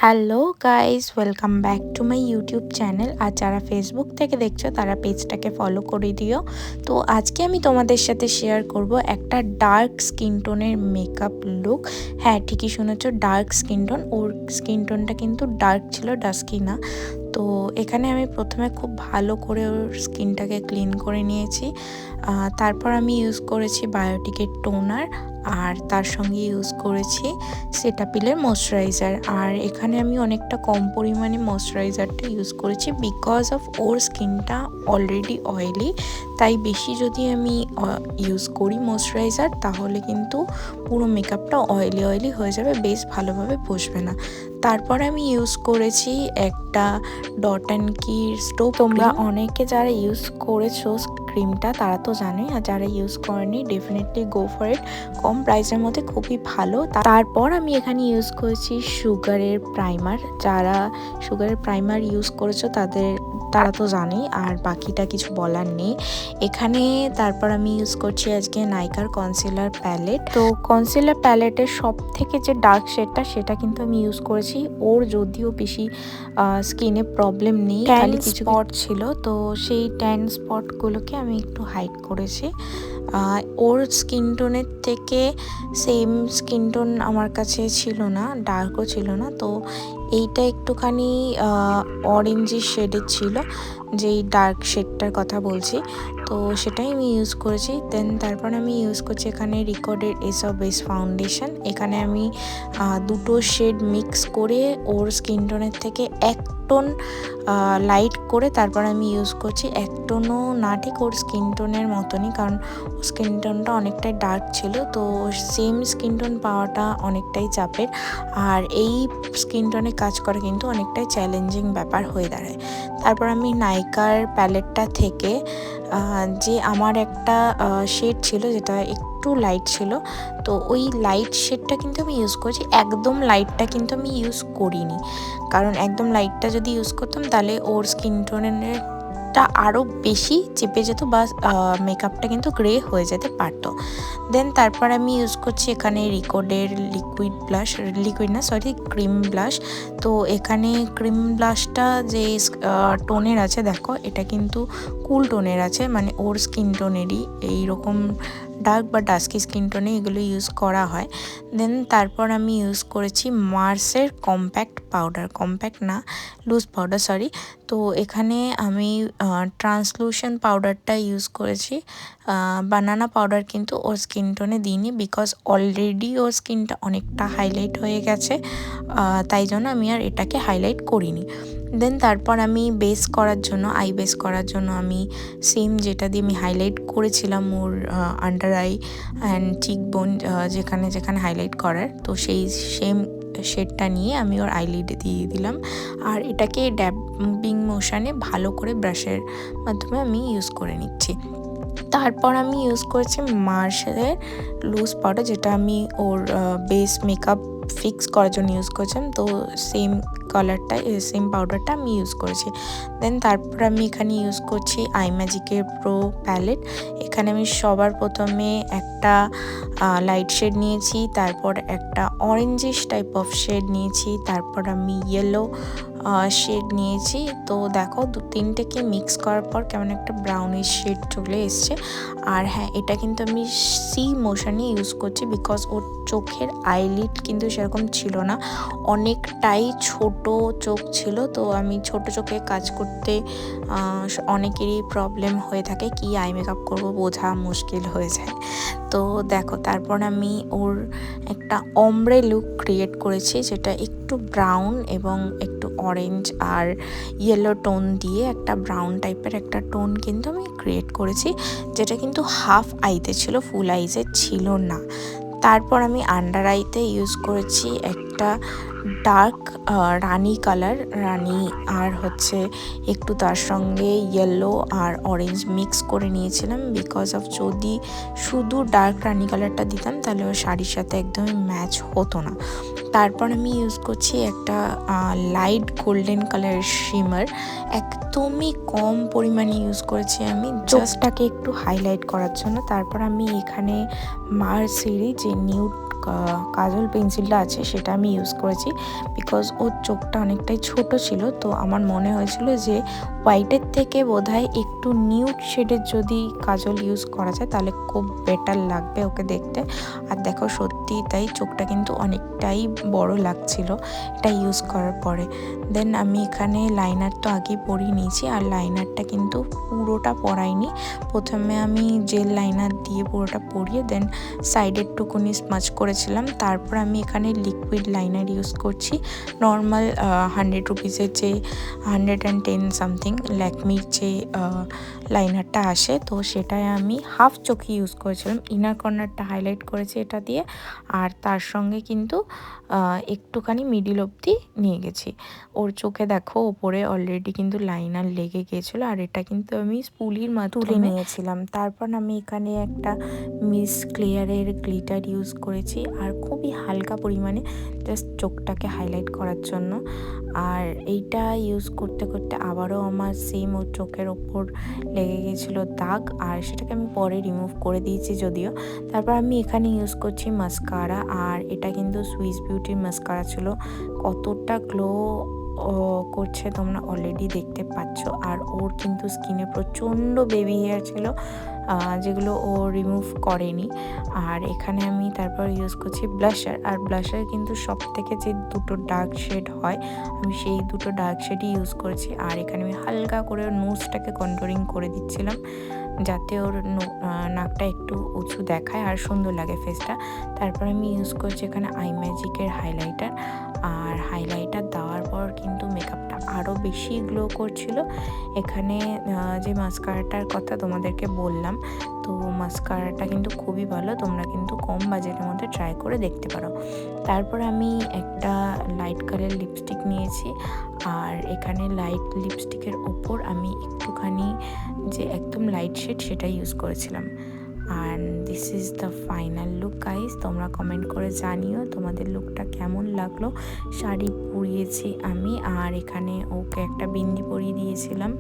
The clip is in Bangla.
Hello guys, welcome back to my YouTube channel. আর যারা ফেসবুক থেকে দেখছো তারা পেজটাকে ফলো করে দিও। তো আজকে আমি তোমাদের সাথে শেয়ার করব একটা ডার্ক স্কিন টোনের মেকআপ লুক। হ্যাঁ, ঠিকই শুনেছো, ডার্ক স্কিন টোন। ওর স্কিন টোনটা কিন্তু ডার্ক ছিল, ডাস্কি না। তো এখানে আমি প্রথমে খুব ভালো করে ওর স্কিনটাকে ক্লিন করে নিয়েছি। তারপর আমি ইউজ করেছি বায়োটিকের টোনার, আর তার সঙ্গে ইউজ করেছি সেটাপিলের ময়শ্চারাইজার। আর এখানে আমি অনেকটা কম পরিমাণে ময়শ্চারাইজারটা ইউজ করেছি বিকজ অফ ওর স্কিনটা অলরেডি অয়েলি। তাই বেশি যদি আমি ইউজ করি ময়শ্চারাইজার তাহলে কিন্তু পুরো মেকআপটা অয়েলি অয়েলি হয়ে যাবে, বেশ ভালোভাবে বসবে না। তারপর আমি ইউজ করেছি একটা ডট অ্যান্ড কির স্টোভ। তোমরা অনেকে যারা ইউজ করেছো ক্রিমটা তারা তো জানোই, আর যারা ইউজ করেনি ডেফিনেটলি গো ফর ইট। কম প্রাইসের মধ্যে খুবই ভালো। তারপর আমি এখানে ইউজ করেছি সুগারের প্রাইমার। যারা সুগারের প্রাইমার ইউজ করেছো তারা তো জানেই, আর বাকিটা কিছু বলার নেই এখানে। তারপর আমি ইউজ করছি আজকে নাইকার কনসিলার প্যালেট। তো কনসিলার প্যালেটের সব থেকে যে ডার্ক শেডটা সেটা কিন্তু আমি ইউজ করেছি। ওর যদিও বেশি স্কিনে প্রবলেম নেই, খালি কিছু স্পট ছিল, তো সেই ট্যান স্পটগুলোকে আমি একটু হাইড করেছি। ওর স্কিন টোনের থেকে সেম স্কিন টোন আমার কাছে ছিল না, ডার্কও ছিল না। তো এইটা একটুখানি অরেঞ্জি শেডের ছিল, যেই ডার্ক শেডটার কথা বলছি, তো সেটাই আমি ইউজ করেছি। দেন তারপর আমি ইউজ করছি এখানে রিকর্ডের এসব বেস ফাউন্ডেশন। এখানে আমি দুটো শেড মিক্স করে ওর স্কিন টোনের থেকে এক টোন লাইট করে তারপর আমি ইউজ করছি। এক টোনও না, ঠিক ওর স্কিন টোনের মতনই, কারণ স্কিন টোনটা অনেকটাই ডার্ক ছিল, তো সেম স্কিন টোন পাওয়াটা অনেকটাই চাপের। আর এই স্কিন টোনে কাজ করা কিন্তু অনেকটাই চ্যালেঞ্জিং ব্যাপার হয়ে দাঁড়ায়। তারপর আমি নাইকার প্যালেটটা থেকে যে আমার একটা শেড ছিল যেটা একটু লাইট ছিল, তো ওই লাইট শেডটা কিন্তু আমি ইউজ করেছি। একদম লাইটটা কিন্তু আমি ইউজ করিনি, কারণ একদম লাইটটা যদি ইউজ করতাম তাহলে ওর স্কিন টোনের আরও বেশি চেপে যেত বা মেকআপটা কিন্তু গ্রে হয়ে যেতে পারতো। দেন তারপর আমি ইউজ করছি এখানে রিকর্ডের ক্রিম ব্লাশ। তো এখানে ক্রিম ব্লাশটা যে টোনের আছে, দেখো এটা কিন্তু কুল টোনের আছে, মানে ওর স্কিন টোনেরই এইরকম ডার্ক বা ডাস্কি স্কিন টোনে এগুলো ইউজ করা হয়। দেন তারপর আমি ইউজ করেছি মার্সের লুজ পাউডার, সরি। তো এখানে আমি ট্রান্সলুশন পাউডারটা ইউজ করেছি। বানানা পাউডার কিন্তু ওর স্কিন টোনে দিইনি, বিকজ অলরেডি ওর স্কিনটা অনেকটা হাইলাইট হয়ে গেছে, তাই জন্য আমি আর এটাকে হাইলাইট করিনি। দেন তারপর আমি আই বেস করার জন্য আমি সেম যেটা দিয়ে আমি হাইলাইট করেছিলাম ওর আন্ডার আই অ্যান্ড চিকবোন, যেখানে যেখানে হাইলাইট করার, তো সেই সেম শেডটা নিয়ে আমি ওর আইলিডে দিয়ে দিলাম। আর এটাকে ড্যাবিং মোশনে ভালো করে ব্রাশের মাধ্যমে আমি ইউজ করে নিচ্ছি। তারপর আমি ইউজ করেছি মার্সেলের লুজ পাউডার, যেটা আমি ওর বেস মেকআপ ফিক্স করার জন্য ইউজ করেছিলাম। তো সেম পাউডারটা আমি ইউজ করেছি। দেন তারপর আমি এখানে ইউজ করছি আই ম্যাজিকের প্রো প্যালেট। এখানে আমি সবার প্রথমে একটা লাইট শেড নিয়েছি, তারপর একটা অরেঞ্জিশ টাইপ অফ শেড নিয়েছি, তারপর আমি ইয়েলো শেড নিয়েছি। তো দেখো 2-3টেকে মিক্স করার পর কেমন একটা ব্রাউনিশ শেড চলে এসছে। আর হ্যাঁ, এটা কিন্তু আমি সি মোশনে ইউজ করছি, বিকজ ওর চোখের আইলিড কিন্তু সেরকম ছিল না, অনেকটাই ছোট চোখ ছিল। তো আমি ছোট চোখে কাজ করতে অনেকেরই প্রবলেম হয়ে থাকে, কি আই মেকআপ করবো বোঝা মুশকিল হয়ে যায়। তো দেখো, তারপর আমি ওর একটা অমব্রে লুক ক্রিয়েট করেছি, যেটা একটু ব্রাউন এবং একটু অরেঞ্জ আর ইয়েলো টোন দিয়ে একটা ব্রাউন টাইপের একটা টোন কিন্তু আমি ক্রিয়েট করেছি, যেটা কিন্তু হাফ আইতে ছিল, ফুল আইজে ছিল না। তারপর আমি আন্ডার আইতে ইউজ করেছি একটা ডার্ক রানি কালার, আর হচ্ছে একটু তার সঙ্গে ইয়েলো আর অরেঞ্জ মিক্স করে নিয়েছিলাম, বিকজ অফ যদি শুধু ডার্ক রানি কালারটা দিতাম তাহলে ওর শাড়ির সাথে একদমই ম্যাচ হতো না। তারপর আমি ইউজ করছি একটা লাইট গোল্ডেন কালারের শিমার, একদমই কম পরিমাণে ইউজ করেছি আমি, জাস্টটাকে একটু হাইলাইট করার জন্য। তারপর আমি এখানে মার্সেরই যে নিউড কাজল পেন্সিলটা আছে সেটা আমি ইউজ করেছি, বিকজ ওর চোখটা অনেকটাই ছোট ছিল। তো আমার মনে হয়েছিল যে হোয়াইটের থেকে বোধহয় একটু নিউড শেডের যদি কাজল ইউজ করা যায় তাহলে খুব বেটার লাগবে ওকে দেখতে। আর দেখো সত্যি তাই, চোখটা কিন্তু অনেকটাই বড় লাগছিল এটা ইউজ করার পরে। দেন আমি এখানে লাইনার তো আগেই পরিয়ে নিয়েছি, আর লাইনারটা কিন্তু পুরোটা পরাইনি। প্রথমে আমি জেল লাইনার দিয়ে পুরোটা পরিয়ে দেন সাইডের টুকুনি স্মাচ করেছিলাম। তারপর আমি এখানে লিকুইড লাইনার ইউজ করছি, নর্মাল 100 রুপিসের যে 110 সামথিং ল্যাকমির যে লাইনারটা আসে, তো সেটাই আমি হাফ চোখে ইউজ করেছিলাম। ইনার কর্নারটা হাইলাইট করেছি এটা দিয়ে, আর তার সঙ্গে কিন্তু একটুখানি মিডিল অবধি নিয়ে গেছি। ওর চোখে দেখো ওপরে অলরেডি কিন্তু লাইনার লেগে গিয়েছিলো, আর এটা কিন্তু আমি স্পুলির মাধ্যমে নিয়েছিলাম। তারপর আমি এখানে একটা মিস ক্লিয়ারের গ্লিটার ইউজ করেছি, আর খুবই হালকা পরিমাণে জাস্ট চোখটাকে হাইলাইট করার জন্য। আর এইটা ইউজ করতে করতে আবারও আমার সেম ওর চোখের ওপর লেগে গেছিলো দাগ, আর সেটাকে আমি পরে রিমুভ করে দিয়েছি যদিও। তারপর আমি এখানে ইউজ করছি মাস্কারা, আর এটা কিন্তু সুইস বিউটির মাস্কারা ছিল। কতটা গ্লো করছে তোমরা অলরেডি দেখতে পাচ্ছ। আর ওর কিন্তু স্কিনে প্রচণ্ড বেবি হেয়ার ছিল যেগুলো ও রিমুভ করেনি। আর এখানে আমি তারপর ইউজ করছি ব্লাশার, আর ব্লাশার কিন্তু সব থেকে যে দুটো ডার্ক শেড হয় আমি সেই দুটো ডার্ক শেডই ইউজ করেছি। আর এখানে আমি হালকা করে ওর নোজটাকে কন্ট্রোলিং করে দিচ্ছিলাম যাতে ওর নাকটা একটু উঁচু দেখায় আর সুন্দর লাগে ফেসটা। তারপর আমি ইউজ করছি এখানে আই ম্যাজিকের হাইলাইটার, আর হাইলাইটার দেওয়ার পর কিন্তু মেকআপটা আরও বেশি গ্লো করছিল। এখানে যে মাস্কারাটার কথা তোমাদেরকে বললাম, তো মাস্কারাটা কিন্তু খুবই ভালো, তোমরা কিন্তু কম বাজেটের মধ্যে ট্রাই করে দেখতে পারো। তারপর আমি একটা লাইট কালার লিপস্টিক নিয়েছি, আর এখানে লাইট লিপস্টিকের ওপর আমি একটুখানি যে একদম লাইট শেড সেটা ইউজ করেছিলাম। And this is the final look guys. তোমরা কমেন্ট করে জানিও তোমাদের লুকটা কেমন লাগলো। শাড়ি পরিয়েছি আমি, আর এখানে ওকে একটা বিন্দি পরিয়ে দিয়েছিলাম।